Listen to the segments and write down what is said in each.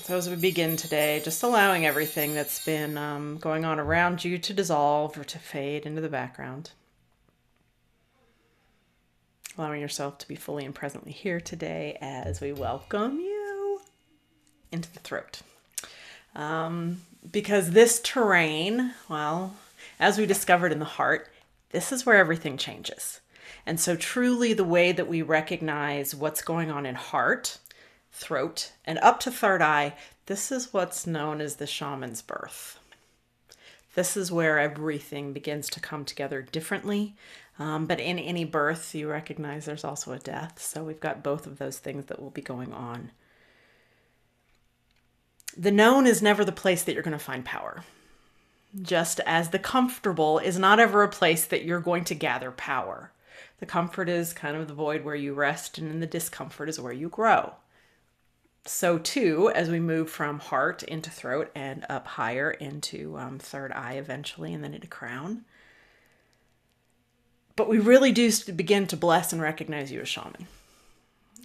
So as we begin today, just allowing everything that's been going on around you to dissolve or to fade into the background. Allowing yourself to be fully and presently here today as we welcome you into the throat. Because this terrain, well, as we discovered in the heart, this is where everything changes. And so truly the way that we recognize what's going on in heart, throat, and up to third eye, this is what's known as the shaman's birth. This is where everything begins to come together differently. But in any birth, you recognize there's also a death. So we've got both of those things that will be going on. The known is never the place that you're going to find power. Just as the comfortable is not ever a place that you're going to gather power. The comfort is kind of the void where you rest, and in the discomfort is where you grow. So too, as we move from heart into throat and up higher into third eye eventually, and then into crown. But we really do begin to bless and recognize you as shaman.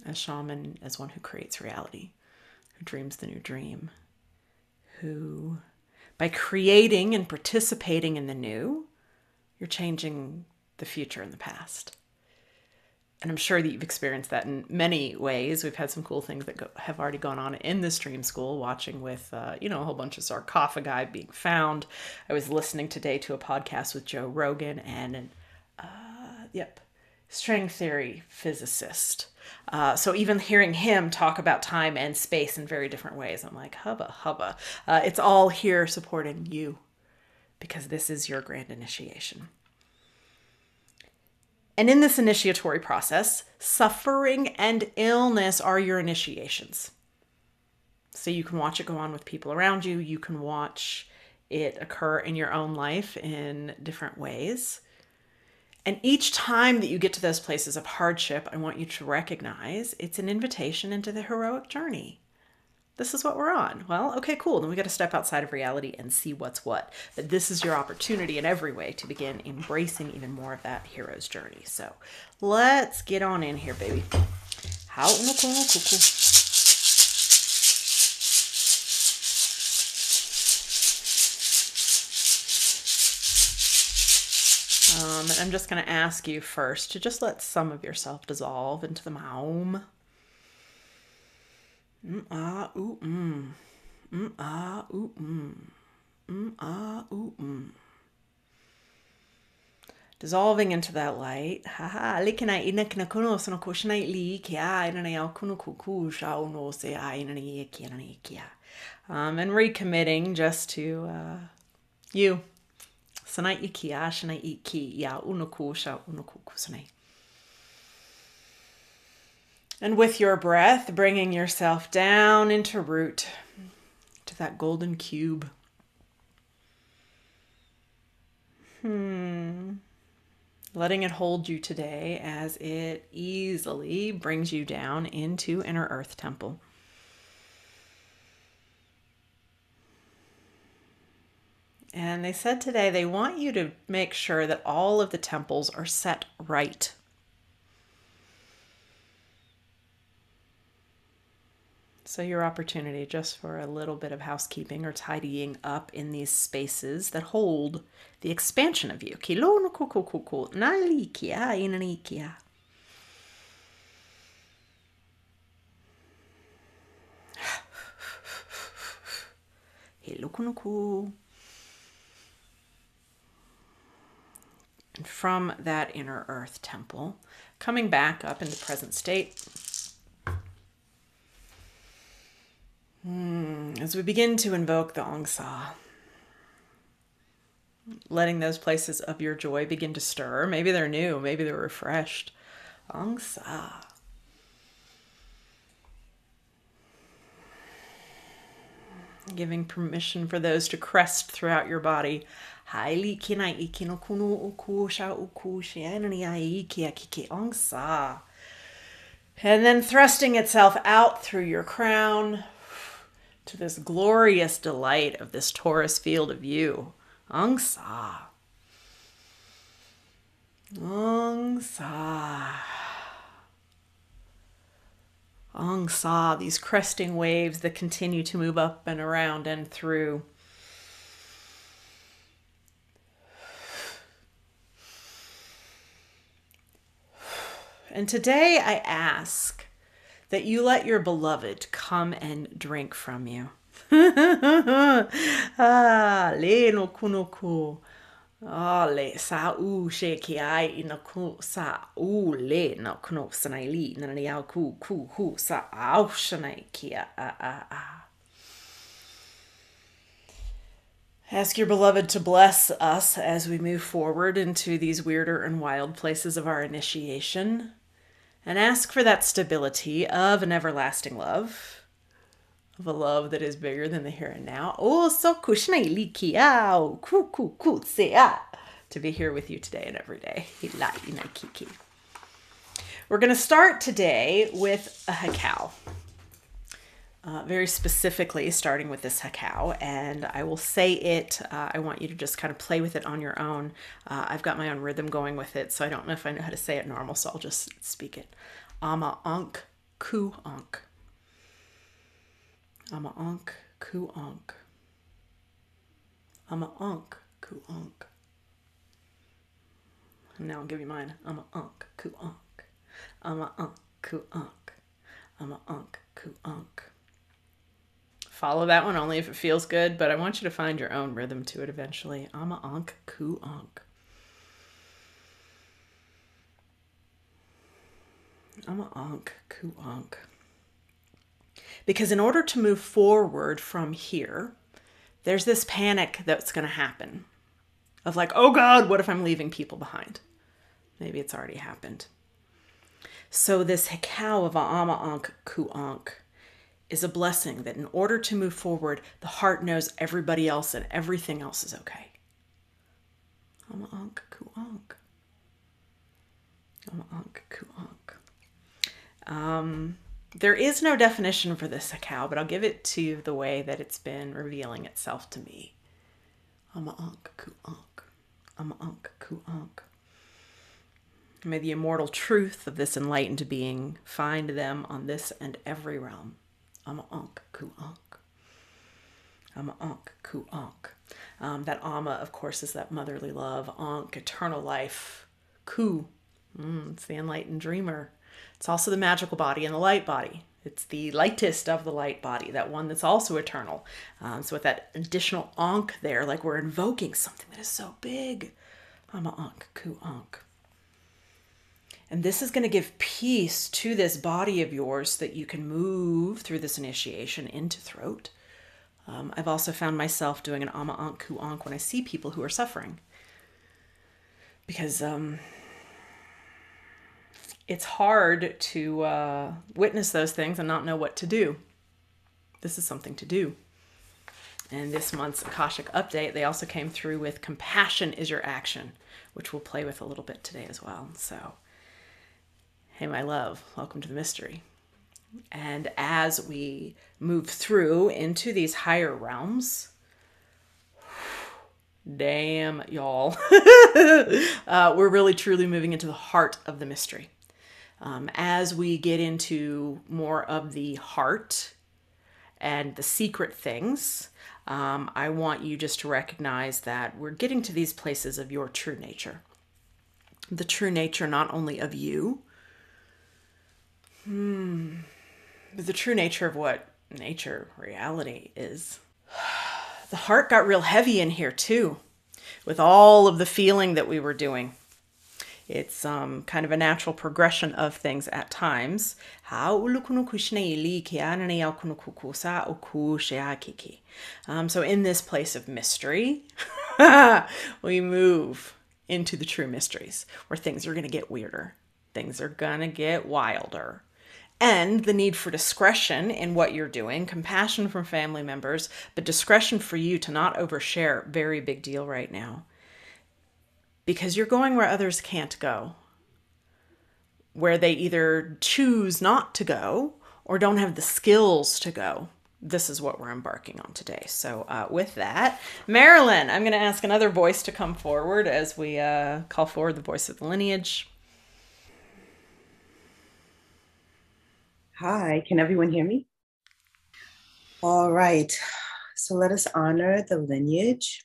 As shaman, as one who creates reality, who dreams the new dream, who, by creating and participating in the new, you're changing the future and the past. And I'm sure that you've experienced that in many ways. We've had some cool things that have already gone on in this dream school, watching with, a whole bunch of sarcophagi being found. I was listening today to a podcast with Joe Rogan and string theory physicist. So even hearing him talk about time and space in very different ways, I'm like, hubba. It's all here supporting you because this is your grand initiation. And in this initiatory process, suffering and illness are your initiations. So you can watch it go on with people around you. You can watch it occur in your own life in different ways. And each time that you get to those places of hardship, I want you to recognize it's an invitation into the heroic journey. This is what we're on. Well, okay, cool. Then we got to step outside of reality and see what's what. But this is your opportunity in every way to begin embracing even more of that hero's journey. So let's get on in here, baby. I'm just going to ask you first to just let some of yourself dissolve into the maum. Dissolving into that light. And recommitting just to you. And with your breath, bringing yourself down into root, to that golden cube. Letting it hold you today as it easily brings you down into inner earth temple. And they said today they want you to make sure that all of the temples are set right. So your opportunity just for a little bit of housekeeping or tidying up in these spaces that hold the expansion of you. And from that inner earth temple, coming back up into present state, as we begin to invoke the Ong Sa, letting those places of your joy begin to stir. Maybe they're new, maybe they're refreshed. Ong Sa. Giving permission for those to crest throughout your body. And then thrusting itself out through your crown to this glorious delight of this torus field of you. Ong Sa. Ong Sa. Ong Sa, these cresting waves that continue to move up and around and through. And today I ask that you let your beloved come and drink from you. Ah, le no kunoku. Ah, le sa u she ki ai ina ku sa u le no kuno sanai li na ni au ku hu sa au shanai kia a. Ask your beloved to bless us as we move forward into these weirder and wild places of our initiation. And ask for that stability of an everlasting love, of a love that is bigger than the here and now. Oh, so kushnai li kiao, ku sea. To be here with you today and every day. We're going to start today with a hakao. Very specifically, starting with this hakao, and I will say it. I want you to just kind of play with it on your own. I've got my own rhythm going with it, so I don't know if I know how to say it normal, so I'll just speak it. Ama onk, ku onk. Ama onk, ku onk. Ama onk, ku onk. And now I'll give you mine. Ama onk, ku onk. Ama onk, ku onk. Ama onk, ku onk. Follow that one only if it feels good, but I want you to find your own rhythm to it eventually. Ama onk, ku onk. Ama onk, ku onk. Because in order to move forward from here, there's this panic that's going to happen of like, oh God, what if I'm leaving people behind? Maybe it's already happened. So this hakao of ama onk, ku onk is a blessing that in order to move forward, the heart knows everybody else and everything else is okay. Ama onk, ku onk. Ama onk, ku onk. There is no definition for this hakao, but I'll give it to you the way that it's been revealing itself to me. Ama onk, ku onk. Ama onk, ku onk. May the immortal truth of this enlightened being find them on this and every realm. Ama onk, ku onk. Ama onk, ku onk. That ama, of course, is that motherly love. Onk, eternal life. Ku, it's the enlightened dreamer. It's also the magical body and the light body. It's the lightest of the light body, that one that's also eternal. So with that additional onk there, like we're invoking something that is so big. Ama onk, ku onk. And this is going to give peace to this body of yours so that you can move through this initiation into throat. I've also found myself doing an ama onk, ku onk when I see people who are suffering. Because it's hard to witness those things and not know what to do. This is something to do. And this month's Akashic update, they also came through with compassion is your action, which we'll play with a little bit today as well. So, hey, my love, welcome to the mystery. And as we move through into these higher realms, damn, y'all, we're really truly moving into the heart of the mystery. As we get into more of the heart and the secret things, I want you just to recognize that we're getting to these places of your true nature. The true nature not only of you, but the true nature of what nature, reality is. The heart got real heavy in here too, with all of the feeling that we were doing. It's kind of a natural progression of things at times. So in this place of mystery, we move into the true mysteries where things are going to get weirder. Things are going to get wilder. And the need for discretion in what you're doing, compassion from family members, but discretion for you to not overshare, very big deal right now. Because you're going where others can't go, where they either choose not to go or don't have the skills to go. this is what we're embarking on today. So with that, Marilyn, I'm going to ask another voice to come forward as we call forward the voice of the lineage. Hi, can everyone hear me? All right, so let us honor the lineage,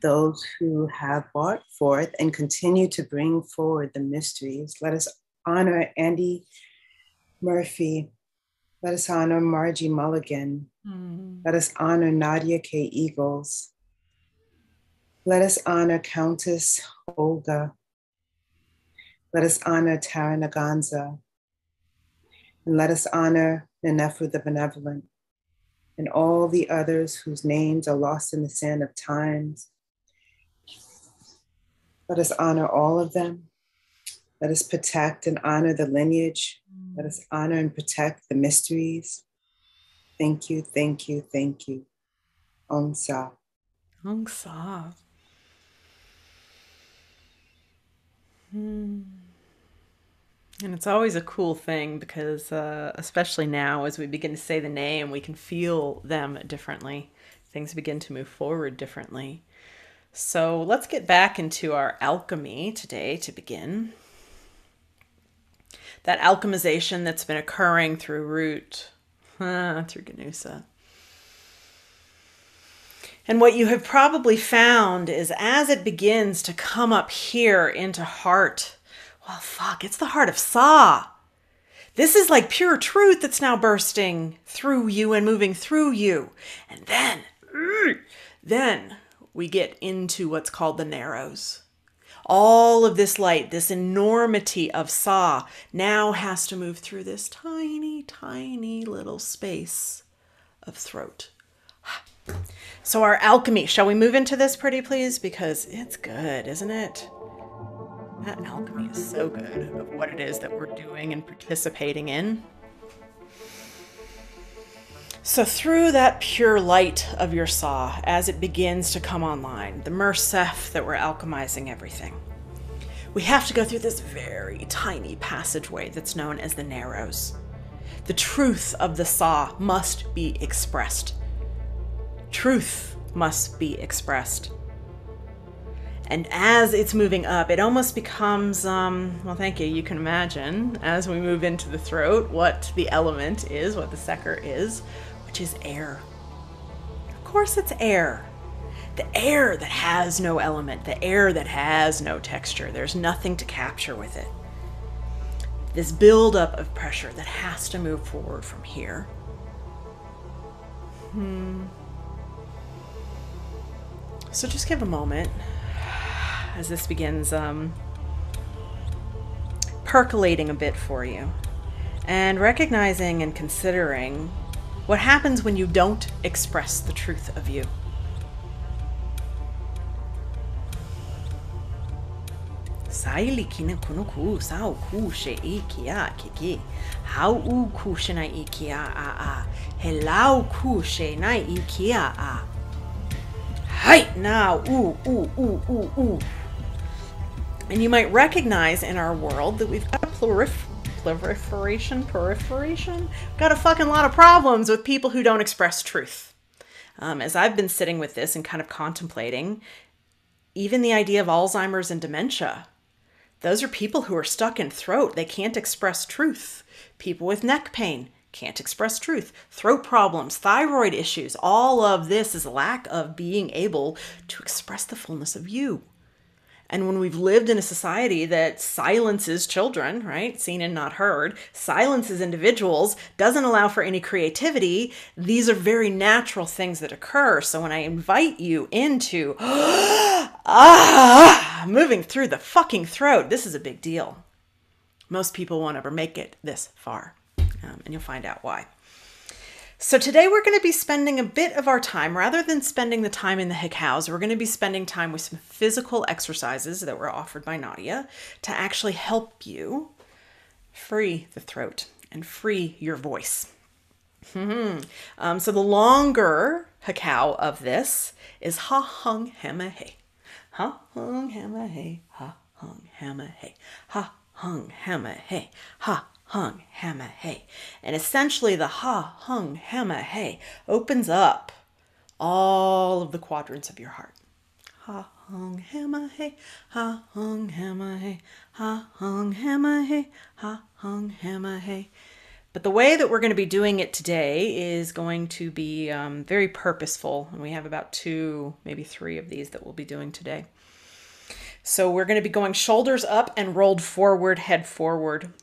those who have brought forth and continue to bring forward the mysteries. Let us honor Andy Murphy. Let us honor Margie Mulligan. Let us honor Nadia K. Eagles. Let us honor Countess Olga. Let us honor Tara Naganza. And let us honor Nenefu the Benevolent and all the others whose names are lost in the sand of times. Let us honor all of them. Let us protect and honor the lineage. Let us honor and protect the mysteries. Thank you, thank you, thank you. Om Sa. Om Sa. And it's always a cool thing because, especially now, as we begin to say the name, we can feel them differently. Things begin to move forward differently. So let's get back into our alchemy today to begin. That alchemization that's been occurring through Root, through Ganusa. And what you have probably found is as it begins to come up here into heart, well, fuck, it's the heart of Sa. This is like pure truth that's now bursting through you and moving through you. And then we get into what's called the narrows. All of this light, this enormity of Sa, now has to move through this tiny, tiny little space of throat. So our alchemy, shall we move into this pretty please? Because it's good, isn't it? That alchemy is so good of what it is that we're doing and participating in. So through that pure light of your Sa, as it begins to come online, the Mersef that we're alchemizing everything, we have to go through this very tiny passageway that's known as the Narrows. The truth of the Sa must be expressed. Truth must be expressed. And as it's moving up, it almost becomes, well, thank you. You can imagine, as we move into the throat, what the element is, what the seker is, which is air. Of course it's air. The air that has no element, the air that has no texture. There's nothing to capture with it. This buildup of pressure that has to move forward from here. So just give a moment as this begins percolating a bit for you, and recognizing and considering what happens when you don't express the truth of you. Saili kina kuno ku sao ku she ikia kiki how u ku shina ikia a helau ku she na ikia a hi now ooh. And you might recognize in our world that we've got a proliferation, got a fucking lot of problems with people who don't express truth. As I've been sitting with this and kind of contemplating, even the idea of Alzheimer's and dementia, those are people who are stuck in throat. They can't express truth. People with neck pain can't express truth. Throat problems, thyroid issues, all of this is a lack of being able to express the fullness of you. And when we've lived in a society that silences children, right, seen and not heard, silences individuals, doesn't allow for any creativity, these are very natural things that occur. So when I invite you into moving through the fucking throat, this is a big deal. Most people won't ever make it this far, and you'll find out why. So today we're going to be spending a bit of our time, rather than spending the time in the hikhouse, we're going to be spending time with some physical exercises that were offered by Nadia to actually help you free the throat and free your voice. So the longer hikau of this is ha hung hamma hey. Ha hung hamma hey. Ha hung hamma hey. Ha hung hamma hey. Ha hung, hammer, hey. And essentially the ha, hung, hammer, hey opens up all of the quadrants of your heart. Ha, hung, hammer, hey, ha, hung, hammer, hey, ha, hung, hammer, hey, ha, hung, hammer, hey. But the way that we're going to be doing it today is going to be very purposeful. And we have about 2, maybe 3 of these that we'll be doing today. So we're going to be going shoulders up and rolled forward, head forward.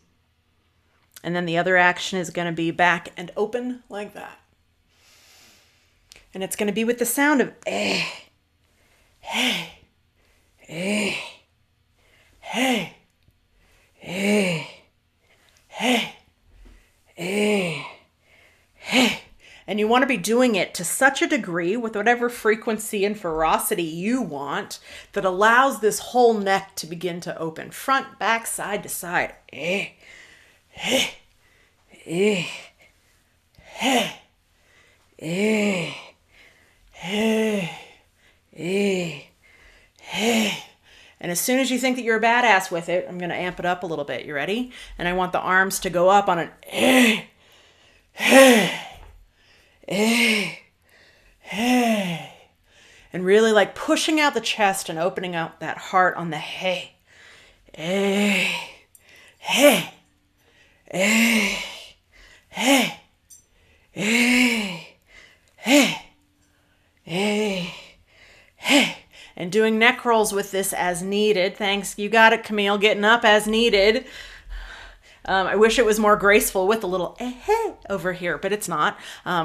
And then the other action is going to be back and open like that. And it's going to be with the sound of eh, hey, eh, hey, eh, hey, eh, hey. And you want to be doing it to such a degree with whatever frequency and ferocity you want that allows this whole neck to begin to open. Front, back, side to side. Eh, eh, eh, eh, eh, eh, eh, eh. And as soon as you think that you're a badass with it, I'm going to amp it up a little bit. You ready? And I want the arms to go up on an eh, eh, eh, eh. And really like pushing out the chest and opening out that heart on the hey, eh, hey, eh, hey, eh, hey, eh, hey. And doing neck rolls with this as needed. Thanks. You got it, Camille. Getting up as needed. I wish it was more graceful with a little hey over here, but it's not.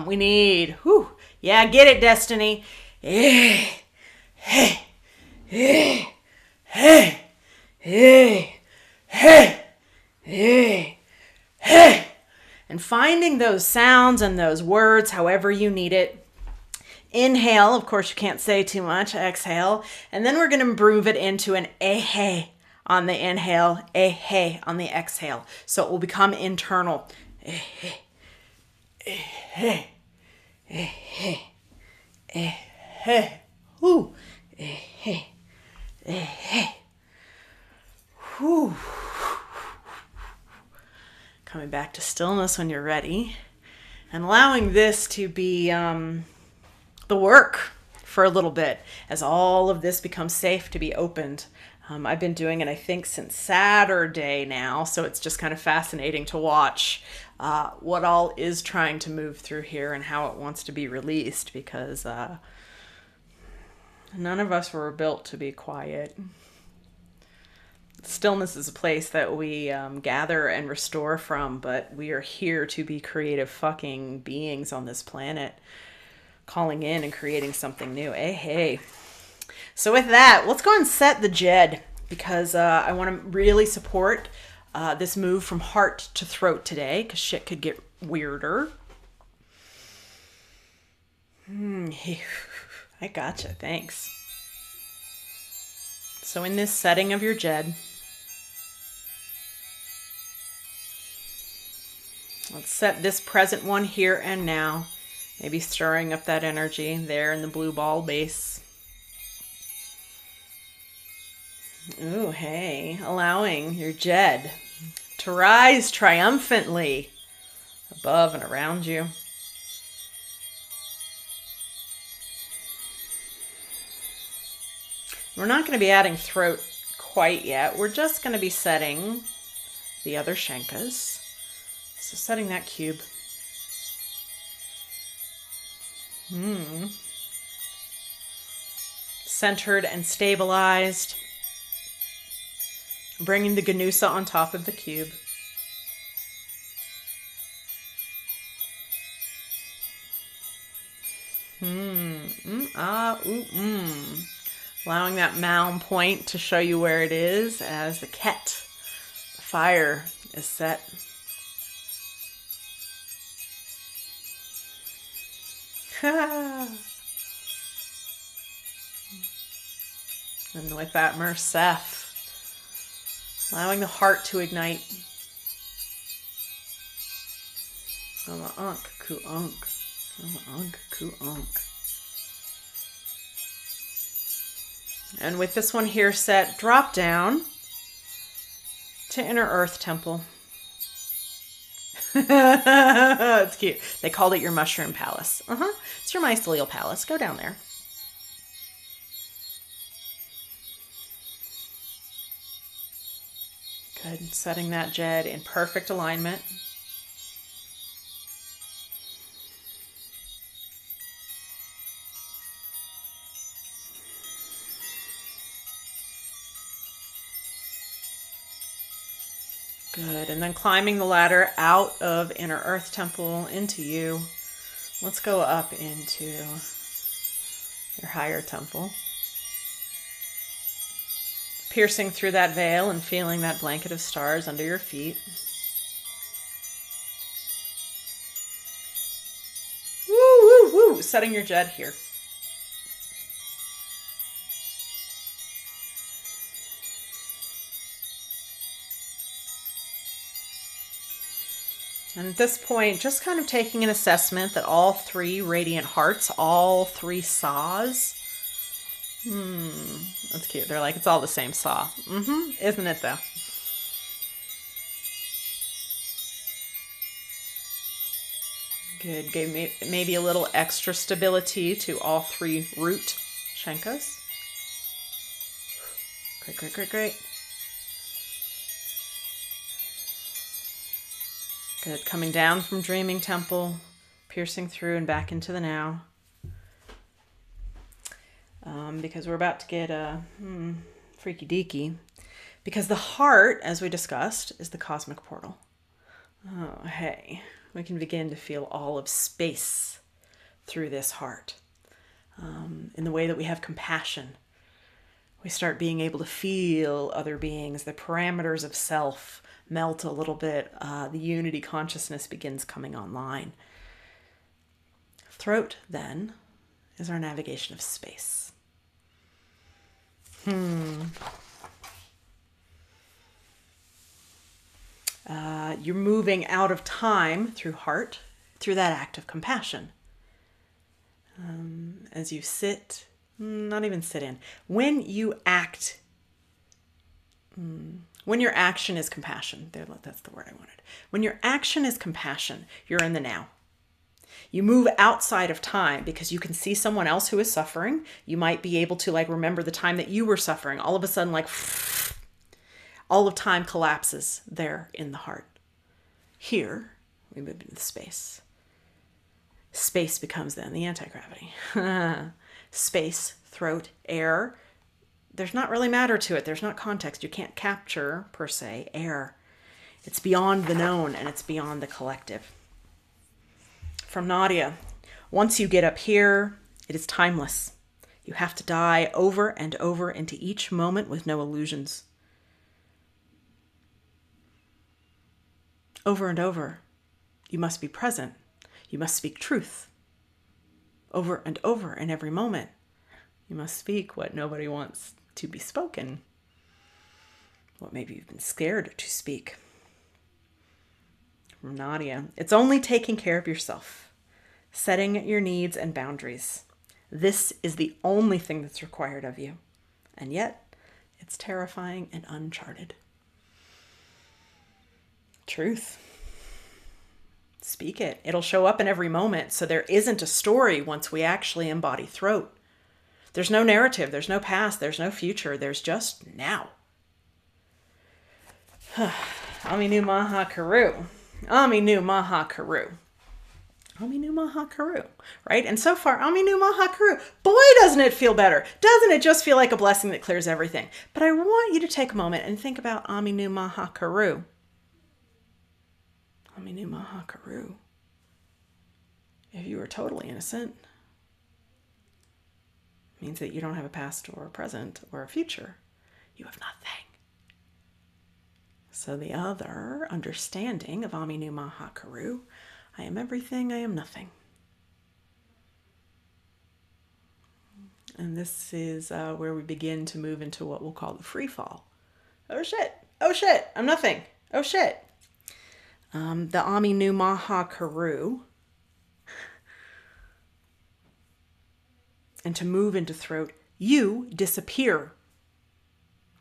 We need, whew, yeah, get it, Destiny. Eh, hey, eh, hey, eh, hey, eh, hey. And finding those sounds and those words however you need it. Inhale, of course you can't say too much, exhale. And then we're going to improve it into an eh-hey on the inhale, eh-hey on the exhale. So it will become internal. Eh-hey, eh-hey, eh-hey, eh-hey, whoo, eh-hey, eh-hey, whoo. Coming back to stillness when you're ready. And allowing this to be the work for a little bit as all of this becomes safe to be opened. I've been doing it, I think, since Saturday now, so it's just kind of fascinating to watch what all is trying to move through here and how it wants to be released, because none of us were built to be quiet. Stillness is a place that we gather and restore from, but we are here to be creative fucking beings on this planet, calling in and creating something new. Hey. So with that, let's go and set the Jed, because I want to really support this move from heart to throat today, because shit could get weirder. I gotcha. Thanks. So in this setting of your Jed, let's set this present one here and now. Maybe stirring up that energy there in the blue ball base. Ooh, hey. Allowing your Jed to rise triumphantly above and around you. We're not going to be adding throat quite yet. We're just going to be setting the other Shenkas. So setting that cube. Centered and stabilized. Bringing the Ganusa on top of the cube. Allowing that Malm point to show you where it is as the Ket, the fire, is set. And with that Merseth, allowing the heart to ignite. Unk, ku unk. Unk, ku unk. And with this one here set, drop down to Inner Earth Temple. It's cute. They called it your mushroom palace. It's your mycelial palace. Go down there. Good. Setting that jed in perfect alignment. Good. And then climbing the ladder out of inner earth temple into you. Let's go up into your higher temple. Piercing through that veil and feeling that blanket of stars under your feet. Woo, woo, woo. Setting your jed here. And at this point, just kind of taking an assessment that all three radiant hearts, all three saws. That's cute. They're like, it's all the same saw. Isn't it though? Good. Gave maybe a little extra stability to all three root Shenkas. Great, great, great, great. Good. Coming down from Dreaming Temple, piercing through and back into the now. Because we're about to get freaky deaky. Because the heart, as we discussed, is the cosmic portal. Oh, hey. We can begin to feel all of space through this heart. In the way that we have compassion. We start being able to feel other beings. The parameters of self melt a little bit. The unity consciousness begins coming online. Throat, then, is our navigation of space. You're moving out of time through heart, through that act of compassion. As you sit, not even sit in. When you act, when your action is compassion, that's the word I wanted. When your action is compassion, you're in the now. You move outside of time because you can see someone else who is suffering. You might be able to remember the time that you were suffering. All of a sudden, all of time collapses there in the heart. Here, we move into space. Space becomes then the anti-gravity. Space, throat, air. There's not really matter to it. There's not context. You can't capture, per se, air. It's beyond the known and it's beyond the collective. From Nadia, once you get up here, it is timeless. You have to die over and over into each moment with no illusions. Over and over, you must be present. You must speak truth. Over and over in every moment, you must speak what nobody wants to be spoken. What maybe you've been scared to speak. From Nadia, it's only taking care of yourself, setting your needs and boundaries. This is the only thing that's required of you. And yet, it's terrifying and uncharted. Truth. Speak it. It'll show up in every moment. So there isn't a story once we actually embody throat. There's no narrative. There's no past. There's no future. There's just now. Aminu Maha Karu. Aminu Maha Karu. Aminu Maha Karu. Right? And so far, Aminu Maha Karu. Boy, doesn't it feel better. Doesn't it just feel like a blessing that clears everything? But I want you to take a moment and think about Aminu Maha Karu. Aminu Maha Karu. If you were totally innocent, it means that you don't have a past or a present or a future. You have nothing. So the other understanding of Aminu Maha Karu, I am everything, I am nothing. And this is where we begin to move into what we'll call the free fall. Oh shit, I'm nothing, oh shit. The Aminu Maha Karu. And to move into throat, you disappear.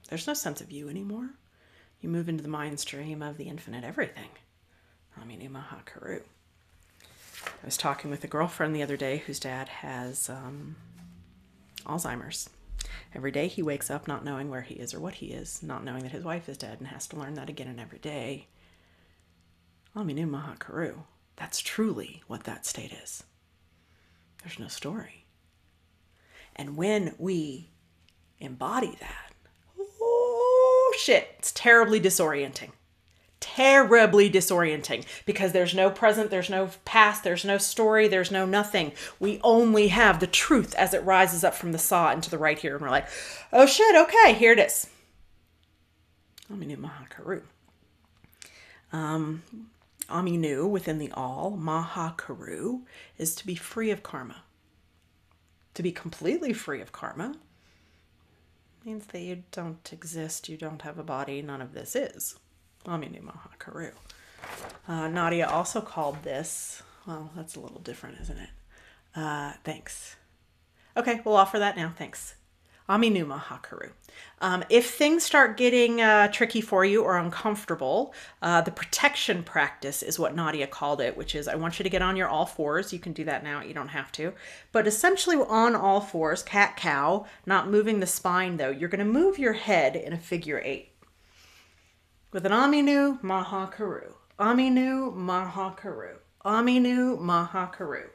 There's no sense of you anymore. You move into the mind stream of the infinite everything. Aminu Maha Karu. I was talking with a girlfriend the other day whose dad has Alzheimer's. Every day he wakes up not knowing where he is or what he is, not knowing that his wife is dead, and has to learn that again and every day. Aminu Maha Karu. That's truly what that state is. There's no story. And when we embody that, oh shit, it's terribly disorienting. Terribly disorienting, because there's no present, there's no past, there's no story, there's no nothing. We only have the truth as it rises up from the saw into the right here. And we're like, oh shit, okay, here it is. Aminu Maha Karu. Aminu, within the all, Maha Karu, is to be free of karma. To be completely free of karma means that you don't exist, you don't have a body, none of this is. Aminu Maha Karu. Nadia also called this, well, that's a little different, isn't it? Thanks. Okay, we'll offer that now, thanks. Aminu Maha Karu. If things start getting tricky for you or uncomfortable, the protection practice is what Nadia called it, which is I want you to get on your all fours. You can do that now, you don't have to. But essentially on all fours, cat-cow, not moving the spine though. You're going to move your head in a figure 8. With an Aminu Maha Karu. Aminu Maha Karu. Aminu Maha Karu.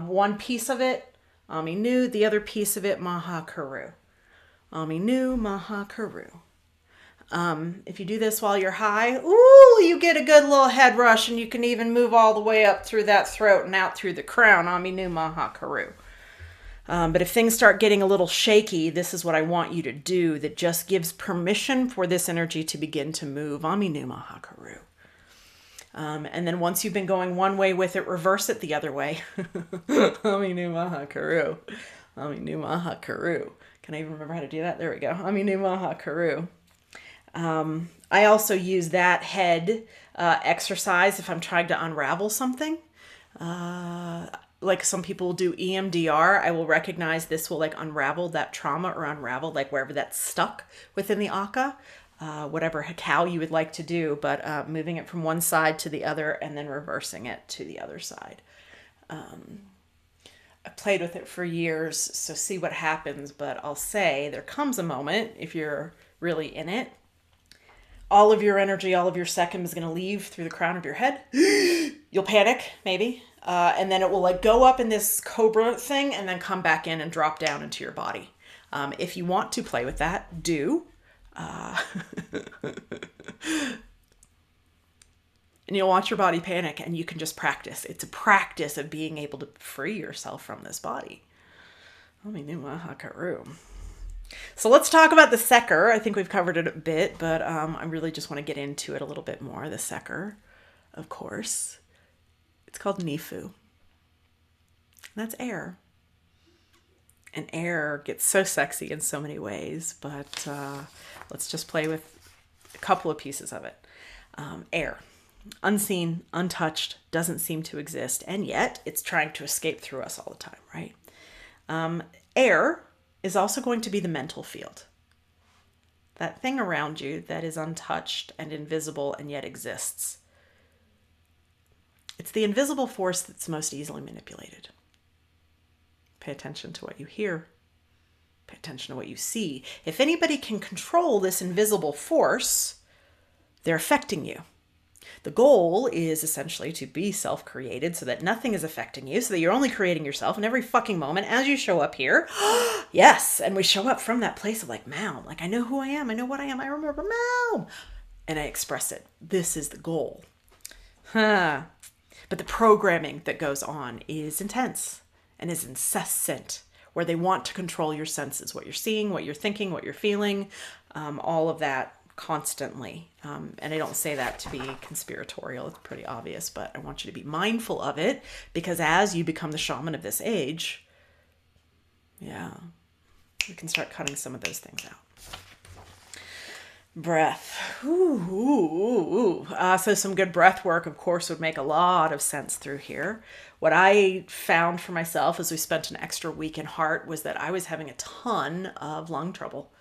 One piece of it, Aminu, the other piece of it, Maha Karu. Aminu Maha Karu. If you do this while you're high, ooh, you get a good little head rush, and you can even move all the way up through that throat and out through the crown. Aminu Maha Karu. But if things start getting a little shaky, this is what I want you to do that just gives permission for this energy to begin to move. Aminu Maha Karu. And then once you've been going one way with it, reverse it the other way. Aminu Maha Karu. Aminu Maha Karu. Can I even remember how to do that? There we go. Aminu Maha Karu. I also use that head exercise if I'm trying to unravel something. Like some people do EMDR, I will recognize this will like unravel that trauma or unravel like wherever that's stuck within the aka, whatever cow you would like to do, but moving it from one side to the other and then reversing it to the other side. I played with it for years, so see what happens, but I'll say there comes a moment, if you're really in it, all of your energy, all of your second is going to leave through the crown of your head. You'll panic, maybe. And then it will like go up in this cobra thing and then come back in and drop down into your body. If you want to play with that, do. And you'll watch your body panic and you can just practice. It's a practice of being able to free yourself from this body. Aminu Maha Karu. So let's talk about the Seker. I think we've covered it a bit, but I really just want to get into it a little bit more. The Seker, of course. It's called Nifu. That's air. And air gets so sexy in so many ways, but let's just play with a couple of pieces of it. Air. Unseen, untouched, doesn't seem to exist, and yet it's trying to escape through us all the time, right? Air is also going to be the mental field. That thing around you that is untouched and invisible and yet exists. It's the invisible force that's most easily manipulated. Pay attention to what you hear. Pay attention to what you see. If anybody can control this invisible force, they're affecting you. The goal is essentially to be self-created so that nothing is affecting you, so that you're only creating yourself in every fucking moment as you show up here. Yes, and we show up from that place of like, Mao, like I know who I am, I know what I am, I remember Mao, and I express it. This is the goal. But the programming that goes on is intense and is incessant, where they want to control your senses, what you're seeing, what you're thinking, what you're feeling, all of that constantly. And I don't say that to be conspiratorial, it's pretty obvious, but I want you to be mindful of it, because as you become the shaman of this age, yeah, we can start cutting some of those things out. Breath. So some good breath work, of course, would make a lot of sense through here. What I found for myself as we spent an extra week in Heart was that I was having a ton of lung trouble.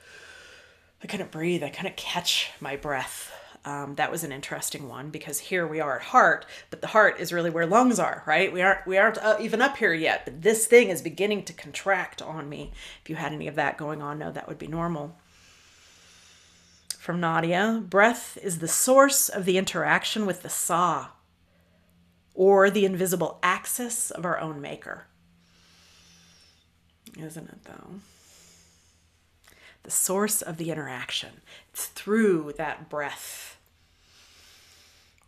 I couldn't breathe. I couldn't catch my breath. That was an interesting one because here we are at heart, but the heart is really where lungs are, right? We aren't even up here yet, but this thing is beginning to contract on me. If you had any of that going on, no, that would be normal. From Nadia, breath is the source of the interaction with the Sa, or the invisible axis of our own maker. Isn't it, though? The source of the interaction. It's through that breath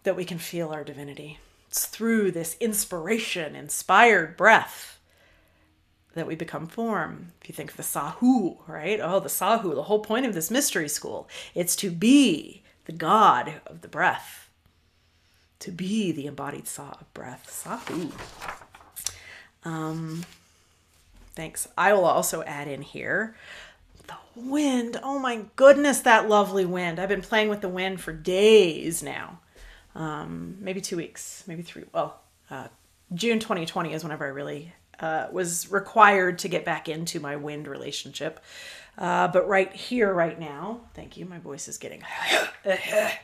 that we can feel our divinity. It's through this inspired breath that we become form. If you think of the Sahu, right? Oh, the Sahu, the whole point of this mystery school, it's to be the god of the breath, to be the embodied Sa of breath, Sahu. Thanks. I will also add in here the wind. Oh my goodness, that lovely wind. I've been playing with the wind for days now. Maybe 2 weeks, maybe 3. Well, June 2020 is whenever I really was required to get back into my wind relationship. But right here, right now, thank you. My voice is getting the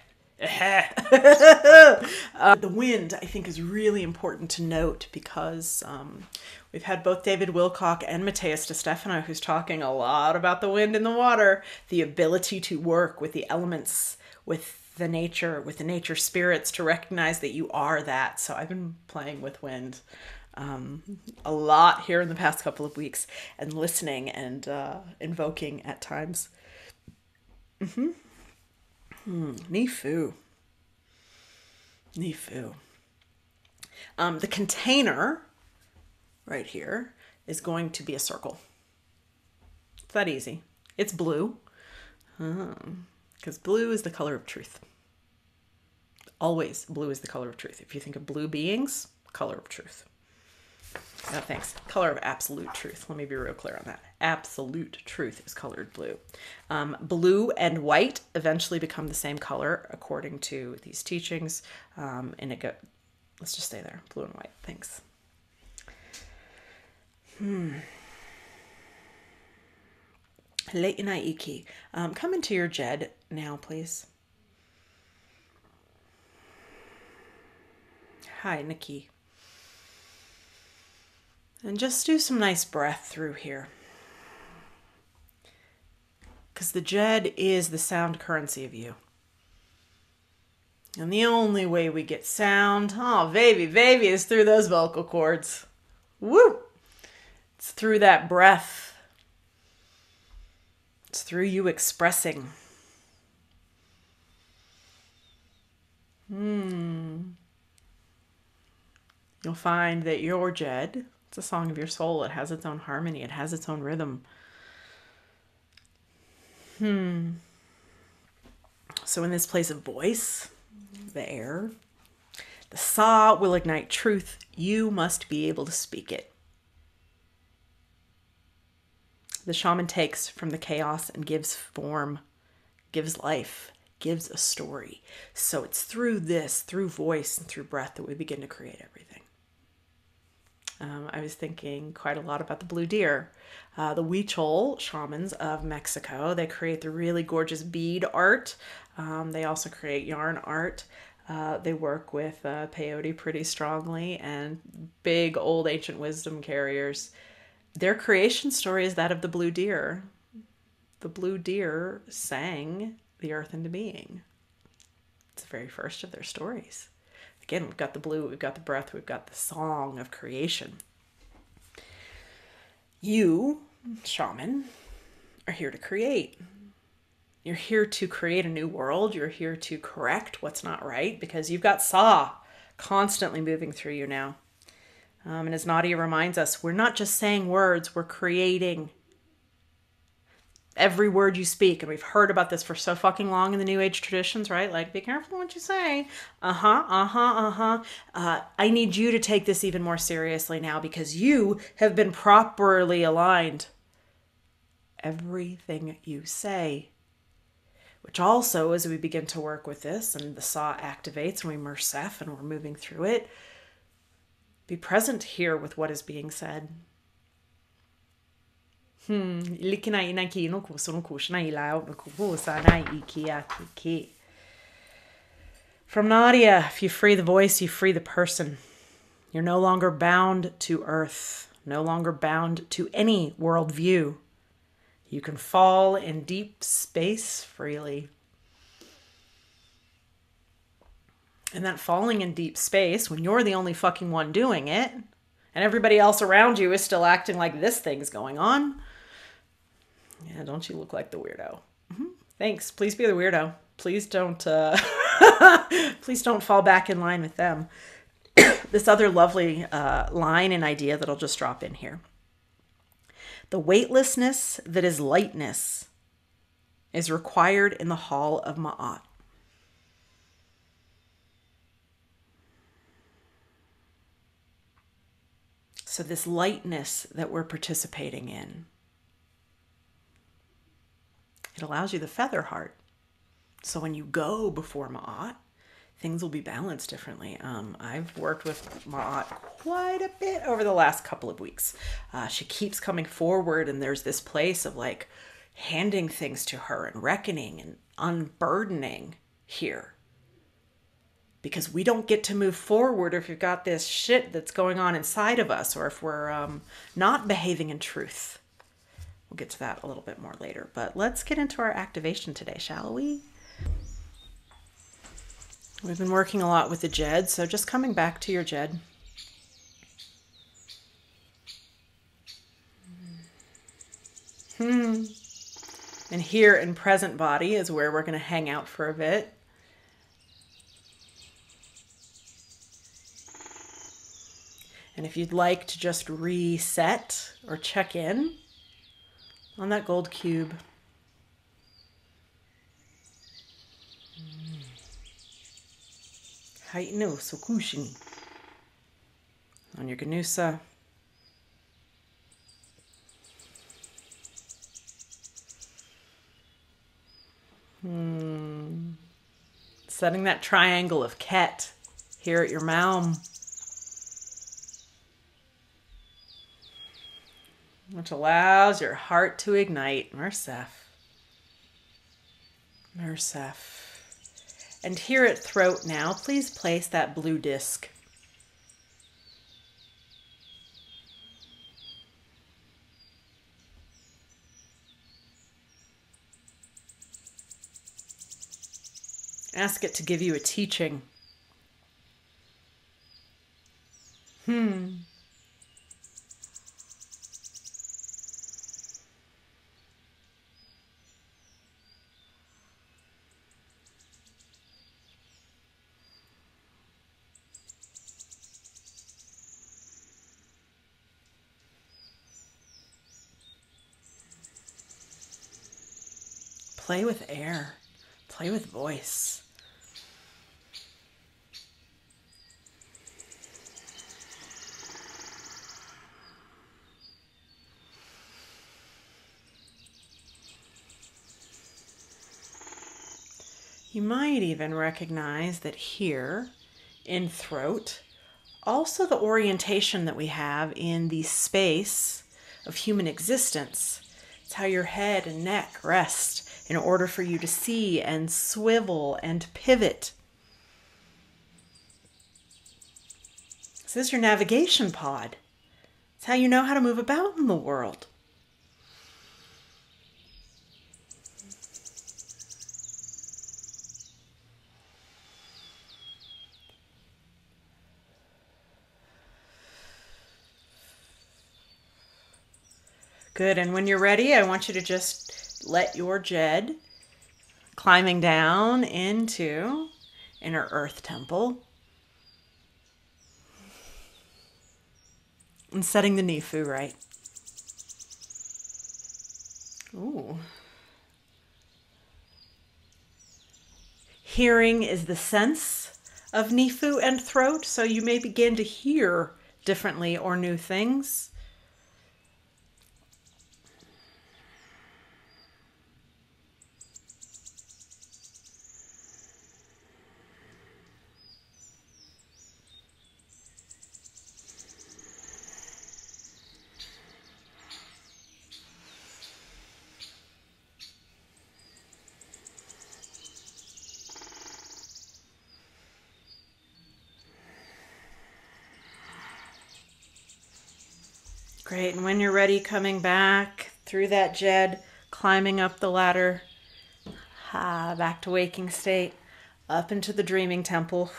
wind, I think, is really important to note because we've had both David Wilcock and Mateus de Stefano who's talking a lot about the wind and the water, the ability to work with the elements, with the nature spirits, to recognize that you are that. So I've been playing with wind a lot here in the past couple of weeks and listening and invoking at times. Nifu. The container right here is going to be a circle. It's that easy. It's blue because blue is the color of truth. Always blue is the color of truth. If you think of blue beings, color of truth. No, thanks. Color of absolute truth. Let me be real clear on that. Absolute truth is colored blue. Blue and white eventually become the same color according to these teachings. Let's just stay there. Blue and white. Thanks. Lei'ina Iki. Come into your Jed now, please. Hi, Nikki. And just do some nice breath through here. Because the Jed is the sound currency of you. And the only way we get sound, oh, baby, is through those vocal cords. Woo! It's through that breath. It's through you expressing. You'll find that your Jed, it's a song of your soul. It has its own harmony. It has its own rhythm. So in this place of voice, the air, the Sa will ignite truth. You must be able to speak it. The shaman takes from the chaos and gives form, gives life, gives a story. So it's through this, through voice and through breath, that we begin to create everything. I was thinking quite a lot about the blue deer. The Huichol shamans of Mexico, they create the really gorgeous bead art. They also create yarn art. They work with peyote pretty strongly and big old ancient wisdom carriers. Their creation story is that of the blue deer. The blue deer sang the earth into being. It's the very first of their stories. Again, we've got the blue, we've got the breath, we've got the song of creation. You, shaman, are here to create. You're here to create a new world. You're here to correct what's not right because you've got Sa constantly moving through you now. And as Nadia reminds us, we're not just saying words, we're creating every word you speak. And we've heard about this for so fucking long in the New Age traditions, right? Like, be careful what you say. I need you to take this even more seriously now because you have been properly aligned. Everything you say. Which also, as we begin to work with this and the Sa activates and we mersef and we're moving through it, be present here with what is being said. From Nadia, if you free the voice, you free the person. You're no longer bound to earth, no longer bound to any worldview. You can fall in deep space freely. And that falling in deep space, when you're the only fucking one doing it, and everybody else around you is still acting like this thing's going on. Yeah, don't you look like the weirdo? Thanks. Please be the weirdo. Please don't please don't fall back in line with them. This other lovely line and idea that I'll just drop in here. The weightlessness that is lightness is required in the hall of Ma'at. So this lightness that we're participating in, it allows you the feather heart. So when you go before Ma'at, things will be balanced differently. I've worked with Ma'at quite a bit over the last couple of weeks. She keeps coming forward, and there's this place of like handing things to her and reckoning and unburdening here. Because we don't get to move forward if you've got this shit that's going on inside of us, or if we're not behaving in truth. We'll get to that a little bit more later. But let's get into our activation today, shall we? We've been working a lot with the Jed, so just coming back to your Jed. And here in present body is where we're going to hang out for a bit. And if you'd like to just reset or check in on that gold cube. Hainu Sokushini. On your Ganusa. Setting that triangle of Ket here at your Maum. Which allows your heart to ignite. Mersef. Mersef. And here at throat now, please place that blue disc. Ask it to give you a teaching. Play with air. Play with voice. You might even recognize that here in throat, also the orientation that we have in the space of human existence. It's how your head and neck rest in order for you to see and swivel and pivot. This is your navigation pod. It's how you know how to move about in the world. Good, and when you're ready, I want you to just let your Jed climbing down into inner earth temple and setting the Nifu right. Ooh. Hearing is the sense of Nifu and throat, so you may begin to hear differently or new things. Great. And when you're ready, coming back through that jed, climbing up the ladder, back to waking state, up into the dreaming temple.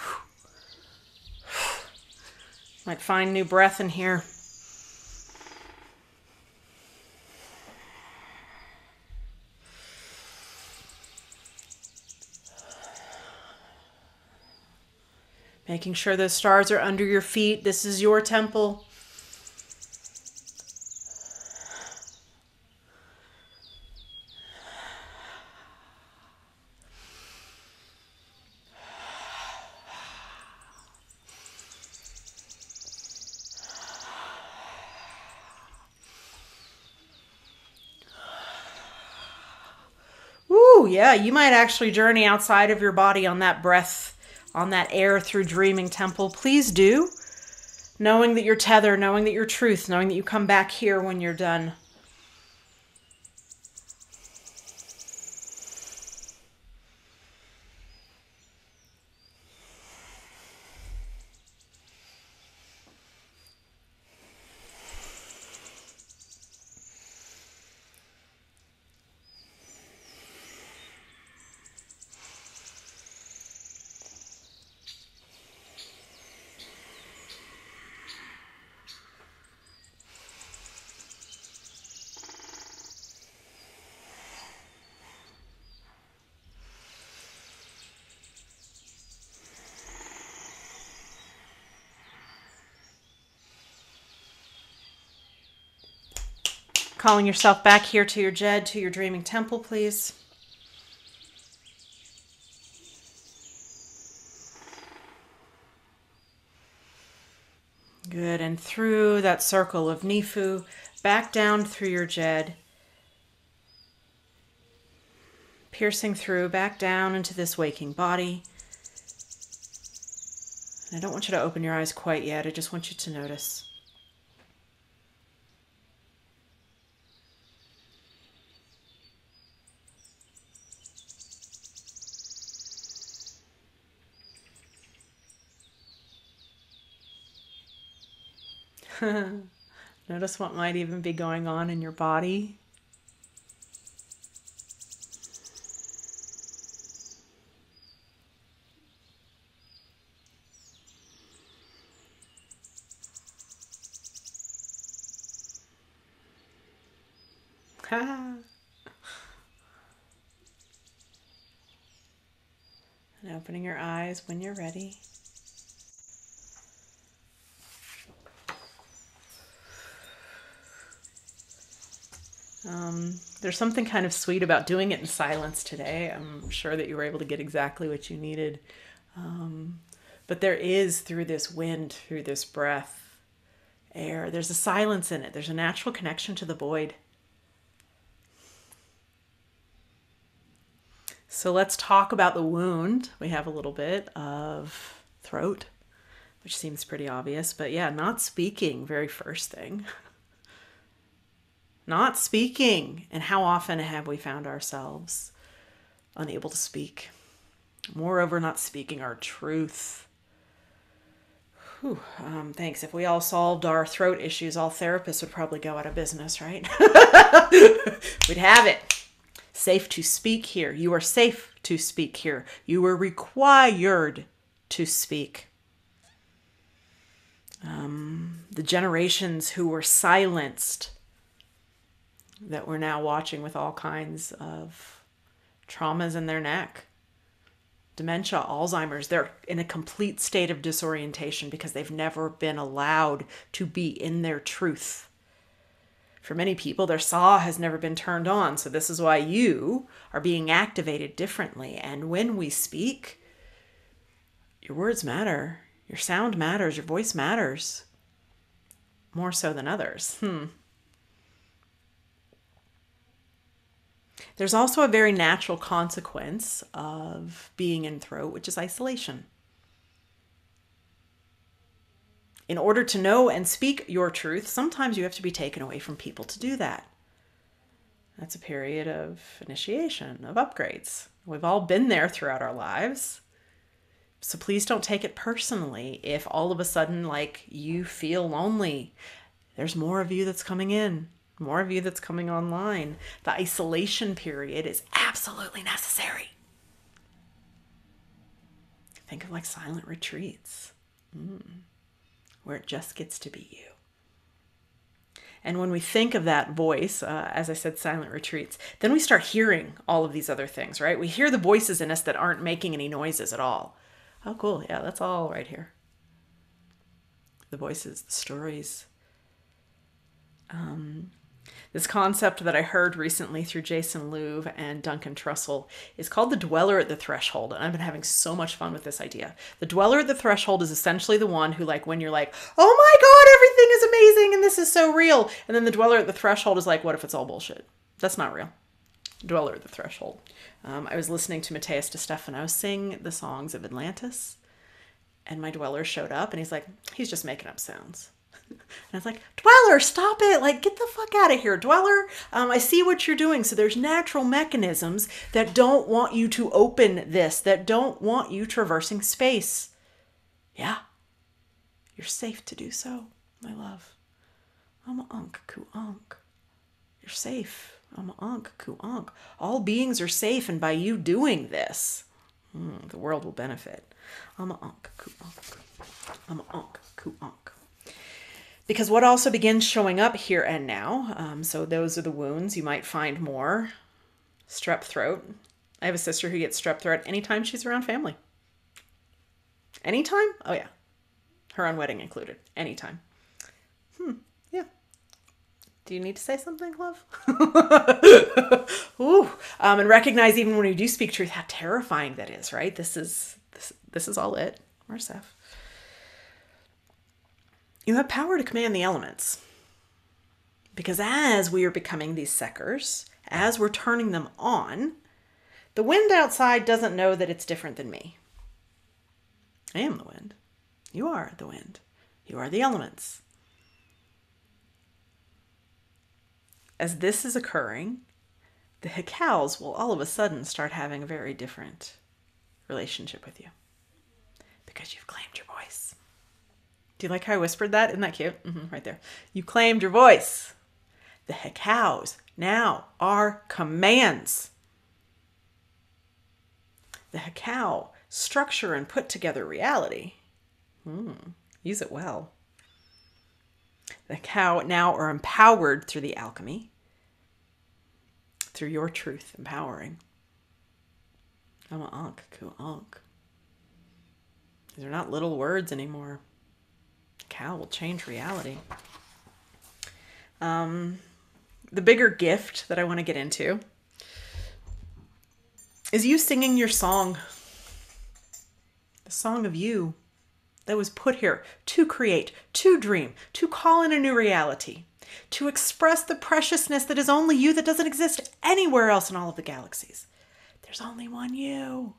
Might find new breath in here. Making sure those stars are under your feet. This is your temple. Ooh, yeah, you might actually journey outside of your body on that breath, on that air through dreaming temple. Please do. Knowing that you're tethered, knowing that you're truth, knowing that you come back here when you're done. Calling yourself back here to your jed, to your dreaming temple, please. Good, and through that circle of Nifu, back down through your jed. Piercing through, back down into this waking body. And I don't want you to open your eyes quite yet, I just want you to notice. Notice what might even be going on in your body. And opening your eyes when you're ready. There's something kind of sweet about doing it in silence today. I'm sure that you were able to get exactly what you needed. But there is, through this wind, through this breath, air, there's a silence in it. There's a natural connection to the void. So let's talk about the wound. We have a little bit of throat, which seems pretty obvious. But yeah, not speaking, very first thing. Not speaking. And how often have we found ourselves unable to speak? Moreover, not speaking our truth. Thanks. If we all solved our throat issues, all therapists would probably go out of business, right? We'd have it. Safe to speak here. You are safe to speak here. You are required to speak. The generations who were silenced, that we're now watching with all kinds of traumas in their neck, dementia, Alzheimer's, they're in a complete state of disorientation because they've never been allowed to be in their truth. For many people, their saw has never been turned on. So this is why you are being activated differently. And when we speak, your words matter. Your sound matters. Your voice matters. More so than others. There's also a very natural consequence of being in throat, which is isolation. In order to know and speak your truth, sometimes you have to be taken away from people to do that. That's a period of initiation, of upgrades. We've all been there throughout our lives. So please don't take it personally if all of a sudden, like, you feel lonely. There's more of you that's coming in, more of you that's coming online. The isolation period is absolutely necessary. Think of like silent retreats, where it just gets to be you. And when we think of that voice, as I said, silent retreats, then we start hearing all of these other things, right? We hear the voices in us that aren't making any noises at all. Oh, cool. Yeah, that's all right here. The voices, the stories. This concept that I heard recently through Jason Louv and Duncan Trussell is called the dweller at the threshold. And I've been having so much fun with this idea. The dweller at the threshold is essentially the one who, like, when you're like, oh my God, everything is amazing and this is so real. And then the dweller at the threshold is like, what if it's all bullshit? That's not real. Dweller at the threshold. I was listening to Mateus de Stefano sing the songs of Atlantis. And my dweller showed up and he's like, he's just making up sounds. And I was like, Dweller, stop it. Like, get the fuck out of here, Dweller. I see what you're doing. So there's natural mechanisms that don't want you to open this, that don't want you traversing space. Yeah, you're safe to do so, my love. I'm a unk ku unk. You're safe. I'm a unk ku unk. All beings are safe, and by you doing this, the world will benefit. I'm a unk ku unk. I'm a unk ku unk. Because what also begins showing up here and now, so those are the wounds. You might find more. Strep throat. I have a sister who gets strep throat anytime she's around family. Anytime? Oh yeah. Her own wedding included. Anytime. Yeah. Do you need to say something, love? Ooh. And recognize even when you do speak truth, how terrifying that is, right? This is all it. Where's Seth? You have power to command the elements. Because as we are becoming these seckers, as we're turning them on, the wind outside doesn't know that it's different than me. I am the wind. You are the wind. You are the elements. As this is occurring, the Hekals will all of a sudden start having a very different relationship with you. Because you've claimed your voice. Do you like how I whispered that? Isn't that cute? Right there. You claimed your voice. The Hekals now are commands. The Hekal structure and put together reality. Use it well. The Hekal now are empowered through the alchemy, through your truth empowering. I'm an Ankh, ku Ankh. These are not little words anymore. Cow will change reality. The bigger gift that I want to get into is you singing your song. The song of you that was put here to create, to dream, to call in a new reality, to express the preciousness that is only you, that doesn't exist anywhere else in all of the galaxies. There's only one you.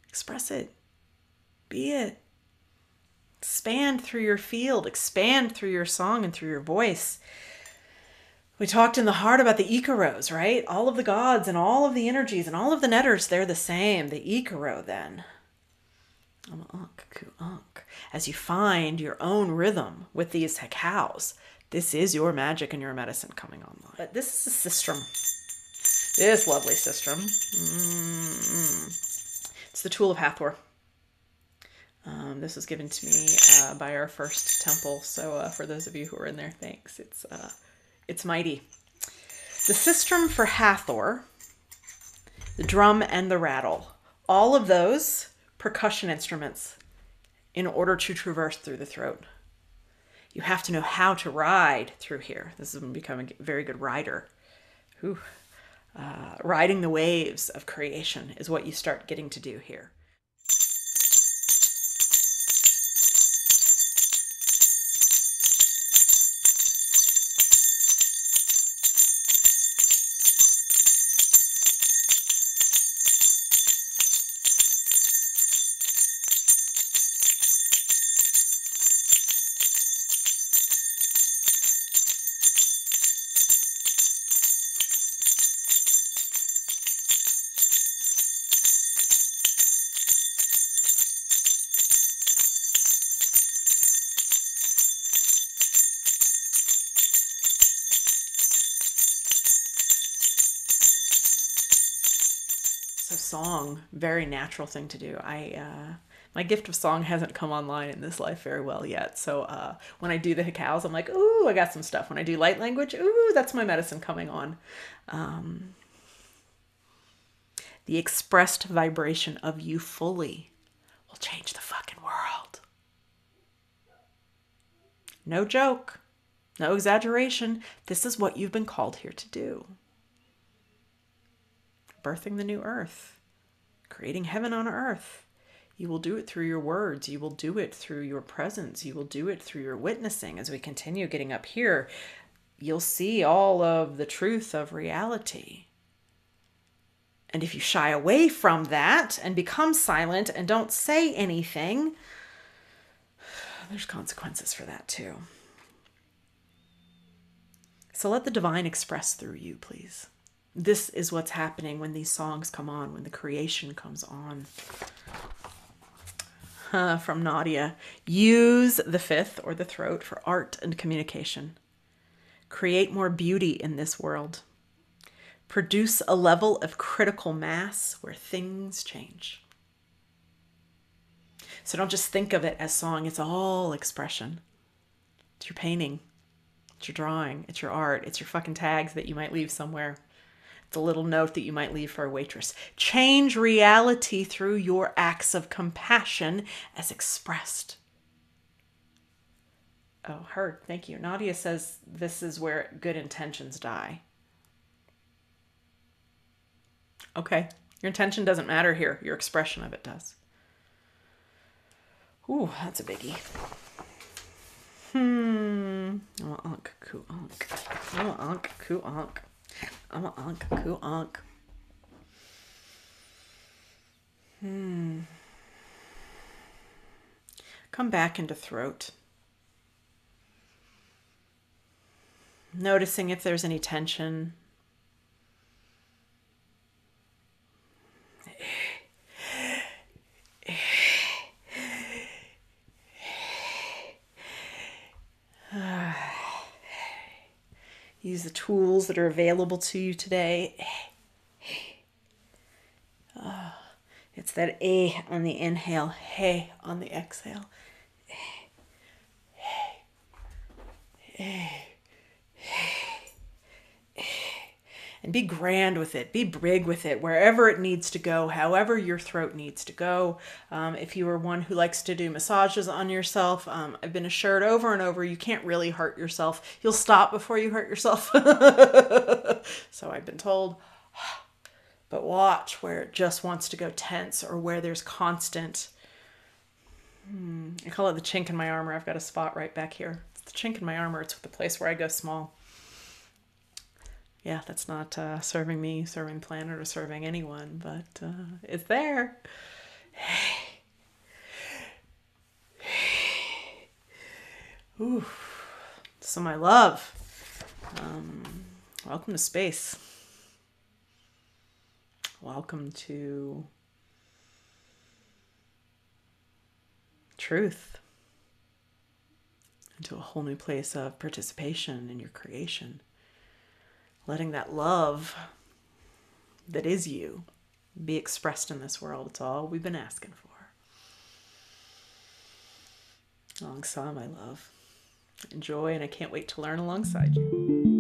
Express it. Be it. Expand through your field, expand through your song and through your voice. We talked in the heart about the Icaros, right? All of the gods and all of the energies and all of the netters, they're the same. The Icaro then. As you find your own rhythm with these Hekals, this is your magic and your medicine coming online. But this is a sistrum. This lovely sistrum. It's the tool of Hathor. This was given to me by our first temple. So for those of you who are in there, thanks. It's mighty. The sistrum for Hathor, the drum and the rattle, all of those percussion instruments in order to traverse through the throat. You have to know how to ride through here. This is going to become a very good rider. Riding the waves of creation is what you start getting to do here. song, very natural thing to do. My gift of song hasn't come online in this life very well yet. So when I do the hikaus, I'm like, ooh, I got some stuff. When I do light language, ooh, that's my medicine coming on. The expressed vibration of you fully will change the fucking world. No joke, no exaggeration. This is what you've been called here to do. Birthing the new earth, creating heaven on earth. You will do it through your words. You will do it through your presence. You will do it through your witnessing. As we continue getting up here, you'll see all of the truth of reality. And if you shy away from that and become silent and don't say anything, there's consequences for that too. So let the divine express through you, please. This is what's happening when these songs come on, when the creation comes on. From Nadia, use the fifth or the throat for art and communication. Create more beauty in this world. Produce a level of critical mass where things change. So don't just think of it as song, it's all expression. It's your painting, it's your drawing, it's your art, it's your fucking tags that you might leave somewhere. It's a little note that you might leave for a waitress. Change reality through your acts of compassion as expressed. Oh, heard. Thank you. Nadia says this is where good intentions die. Okay. Your intention doesn't matter here. Your expression of it does. Ooh, that's a biggie. I'm a unk, coo unk. I'm a unk, coo unk. I'm a unk, coo unk. Come back into throat. Noticing if there's any tension. Use the tools that are available to you today. It's that A on the inhale, hey on the exhale. And be grand with it. Be big with it, wherever it needs to go, however your throat needs to go. If you are one who likes to do massages on yourself, I've been assured over and over you can't really hurt yourself. You'll stop before you hurt yourself. So I've been told. But watch where it just wants to go tense or where there's constant. I call it the chink in my armor. I've got a spot right back here. It's the chink in my armor. It's the place where I go small. Yeah, that's not serving me, serving the planet, or serving anyone, but it's there. Ooh. So my love, welcome to space. Welcome to truth. Into a whole new place of participation in your creation. Letting that love that is you be expressed in this world. It's all we've been asking for. Alongside my love. Enjoy, and I can't wait to learn alongside you.